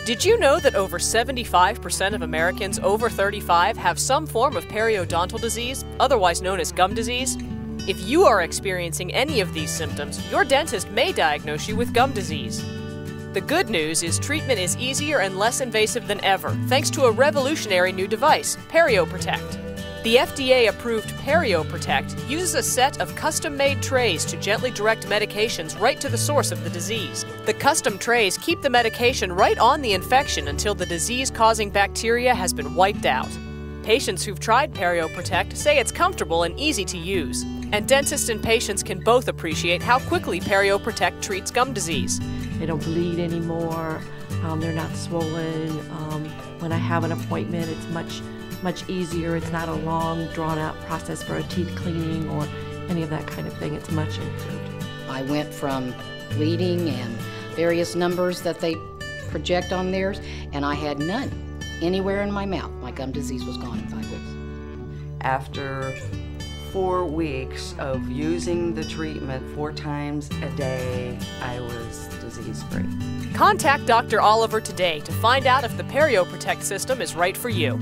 Did you know that over 75% of Americans over 35 have some form of periodontal disease, otherwise known as gum disease? If you are experiencing any of these symptoms, your dentist may diagnose you with gum disease. The good news is treatment is easier and less invasive than ever, thanks to a revolutionary new device, PerioProtect. The FDA-approved PerioProtect uses a set of custom-made trays to gently direct medications right to the source of the disease. The custom trays keep the medication right on the infection until the disease-causing bacteria has been wiped out. Patients who've tried PerioProtect say it's comfortable and easy to use, and dentists and patients can both appreciate how quickly PerioProtect treats gum disease. They don't bleed anymore, they're not swollen. When I have an appointment, it's much easier. It's not a long, drawn-out process for a teeth cleaning or any of that kind of thing. It's much improved. I went from bleeding and various numbers that they project on theirs, and I had none anywhere in my mouth. My gum disease was gone in 5 weeks. After 4 weeks of using the treatment 4 times a day, I was disease-free. Contact Dr. Oliver today to find out if the PerioProtect system is right for you.